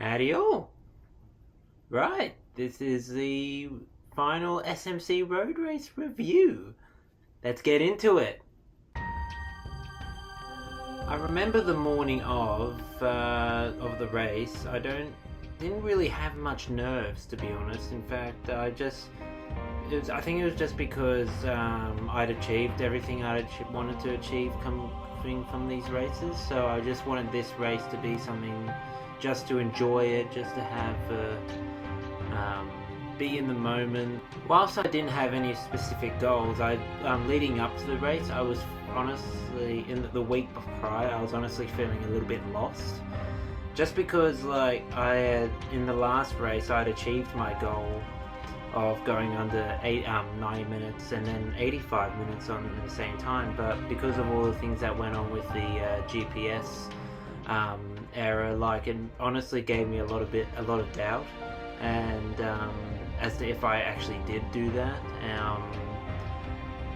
Howdy all. Right, this is the final SMC road race review. Let's get into it. I remember the morning of the race. Didn't really have much nerves, to be honest. In fact, I think it was just because I'd achieved everything I wanted to achieve coming from these races. So I just wanted this race to be something just to enjoy it, just to have be in the moment. Whilst I didn't have any specific goals, leading up to the race, I was honestly in the week prior. I was honestly feeling a little bit lost, just because in the last race I'd achieved my goal of going under 90 minutes and then 85 minutes on at the same time, but because of all the things that went on with the GPS error, it honestly gave me a lot of doubt, and as to if I actually did do that.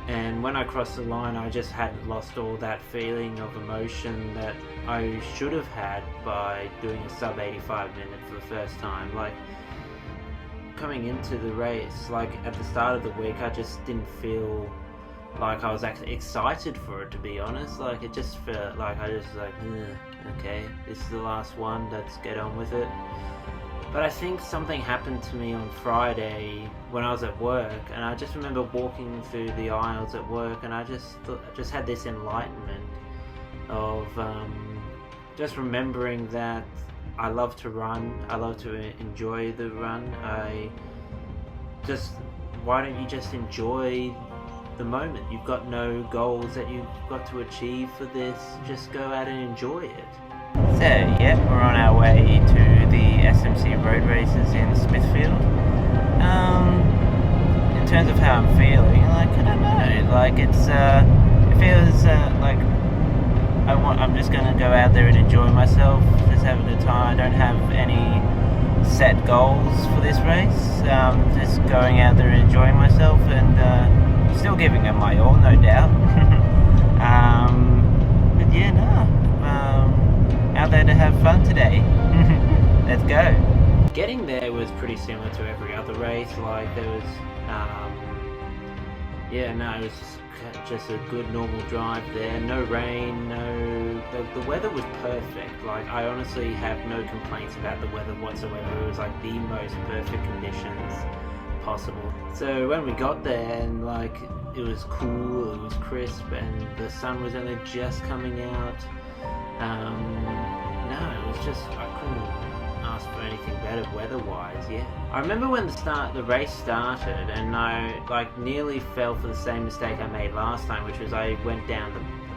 And when I crossed the line, I just hadn't lost all that feeling of emotion that I should have had by doing a sub 85 minute for the first time. Coming into the race, at the start of the week, I just didn't feel like I was actually excited for it, to be honest. It just felt like okay, this is the last one, let's get on with it. But I think something happened to me on Friday when I was at work, and I just remember walking through the aisles at work, and I just had this enlightenment of just remembering that I love to run, I love to enjoy the run. Why don't you just enjoy the moment? You've got no goals that you've got to achieve for this, just go out and enjoy it. So yeah, we're on our way to the SMC road races in Smithfield. In terms of how I'm feeling, I don't know, it feels I'm just gonna go out there and enjoy myself, just have a good time. I don't have any set goals for this race, just going out there and enjoying myself, and still giving it my all, no doubt. But yeah, out there to have fun today. Let's go. Getting there was pretty similar to every other race. There was it was just a good normal drive there. No rain, the weather was perfect. I honestly have no complaints about the weather whatsoever. It was the most perfect conditions possible. So when we got there, and it was cool, it was crisp, and the sun was only just coming out. It was just, I couldn't ask for anything better weather-wise. Yeah, I remember when the race started, and I nearly fell for the same mistake I made last time, which was I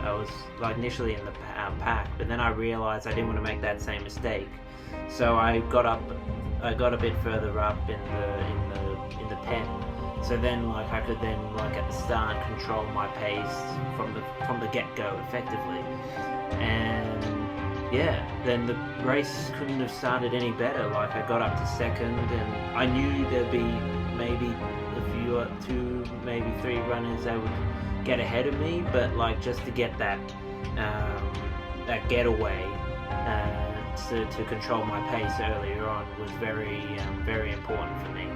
was initially in the pack, but then I realized I didn't want to make that same mistake, so I got a bit further up in the pen. So then I could then at the start control my pace from the get-go effectively. And yeah, then the race couldn't have started any better. I got up to second, and I knew there'd be maybe two, maybe three runners that would get ahead of me, but just to get that getaway to control my pace earlier on was very very important for me.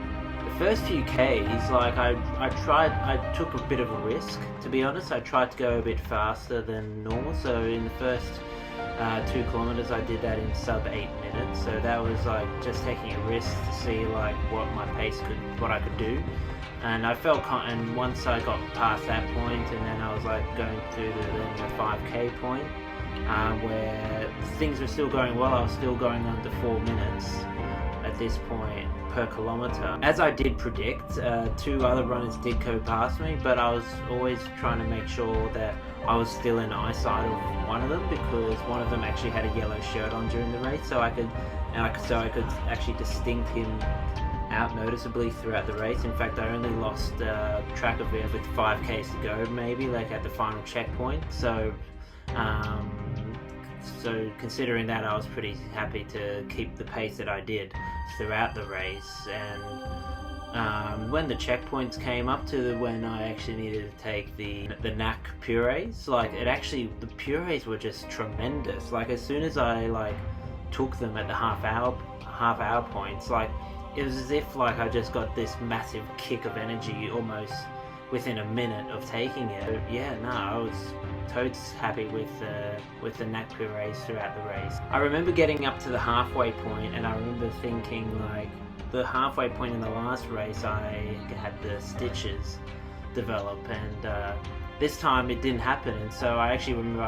The first few Ks, I took a bit of a risk, to be honest. I tried to go a bit faster than normal, so in the first 2 kilometers I did that in sub 8 minutes, so that was just taking a risk to see what I could do. And I felt and once I got past that point, and then I was going through the 5k point, where things were still going well. I was still going under 4 minutes at this point per kilometer. As I did predict, 2 other runners did go past me, but I was always trying to make sure that I was still in eyesight of one of them, because one of them actually had a yellow shirt on during the race, so I could actually distinct him out noticeably throughout the race. In fact, I only lost track of it with 5k's to go, maybe at the final checkpoint. So considering that, I was pretty happy to keep the pace that I did throughout the race. And when the checkpoints came up to when I actually needed to take the NAC purees, the purees were just tremendous. As soon as I took them at the half hour points, like it was as if like I just got this massive kick of energy almost within a minute of taking it. Yeah, no, I was totes happy with the nap purees throughout the race. I remember getting up to the halfway point, and I remember thinking like the halfway point in the last race I had the stitches develop, and this time it didn't happen. And so I actually remember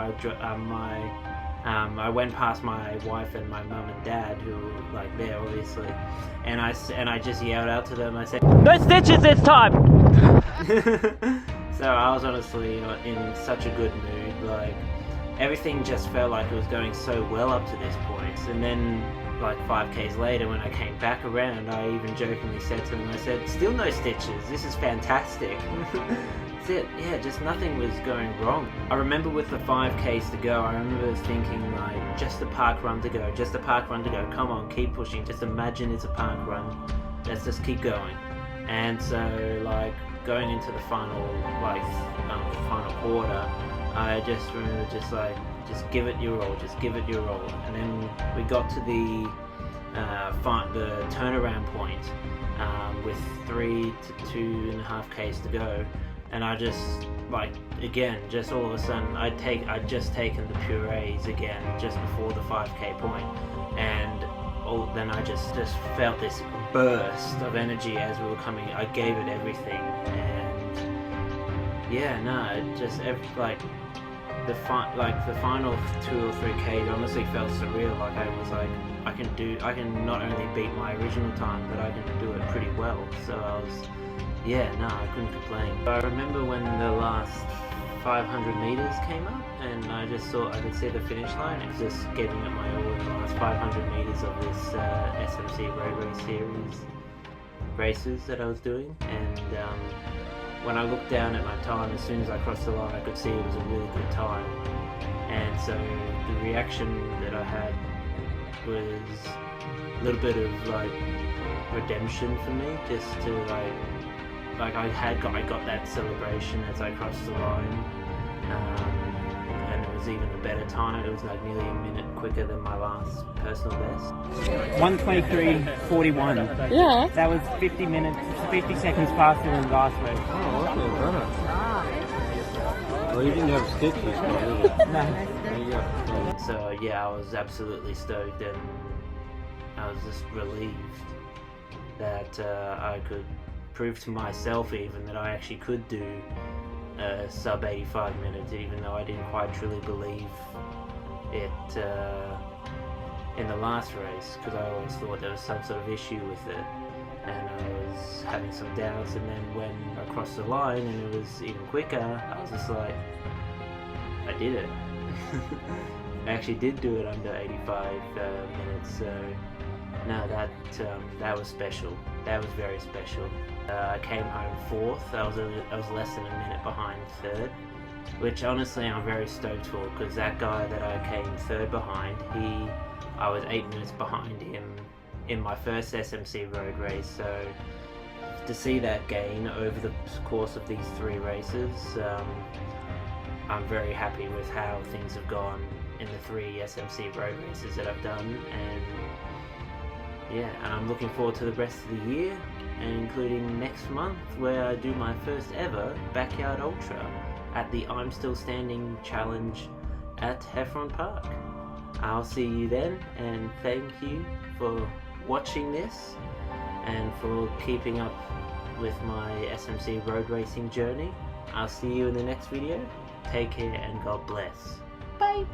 I went past my wife and my mum and dad, who were like there obviously, and I just yelled out to them. I said, "No stitches this time!" So I was honestly in such a good mood. Like everything just felt like it was going so well up to this point. And then like 5Ks later, when I came back around, I even jokingly said to them, I said, "Still no stitches. This is fantastic." That's it. Yeah, just nothing was going wrong. I remember with the 5Ks to go, I remember thinking like, just a park run to go, just a park run to go. Come on, keep pushing. Just imagine it's a park run. Let's just keep going. And so like going into the final final quarter, I just remember just give it your all, just give it your all. And then we got to the turnaround point with 3 to 2.5 Ks to go, and I just like again, just all of a sudden I'd just taken the purees again just before the 5K point, and then I just felt this burst of energy as we were coming. I gave it everything, and yeah, no, it just the final 2 or 3 Ks honestly felt surreal. Like I was like, I can not only beat my original time, but I can do it pretty well. So I was, yeah, no, I couldn't complain. I remember when the last 500 meters came up, and I just thought I could see the finish line. It was just getting at my all in the last 500 meters of this SMC Road Race Series races that I was doing, and when I looked down at my time, as soon as I crossed the line, I could see it was a really good time. And so the reaction that I had was a little bit of like redemption for me, just to like I got that celebration as I crossed the line, and it was even a better time. It was like nearly a minute quicker than my last personal best. 1:23:41. Yeah. That was 50 seconds faster than last race. Oh, okay, done it. Well, you didn't have stitches, did you? No. There you go. So yeah, I was absolutely stoked, and I was just relieved that I could prove to myself even that I actually could do sub 85 minutes, even though I didn't quite truly believe it in the last race, because I always thought there was some sort of issue with it, and I was having some doubts. And then when I crossed the line and it was even quicker, I was just like, I did it. I actually did do it under 85 minutes. So no, that was special. That was very special. I came home 4th. I was less than a minute behind 3rd, which honestly I'm very stoked for, because that guy that I came 3rd behind, I was 8 minutes behind him in my first SMC road race. So to see that gain over the course of these 3 races, I'm very happy with how things have gone in the 3 SMC road races that I've done. And yeah, and I'm looking forward to the rest of the year, and including next month, where I do my first ever backyard ultra at the I'm Still Standing challenge at Heffron Park. I'll see you then, and thank you for watching this and for keeping up with my SMC road racing journey. I'll see you in the next video. Take care and God bless. Bye!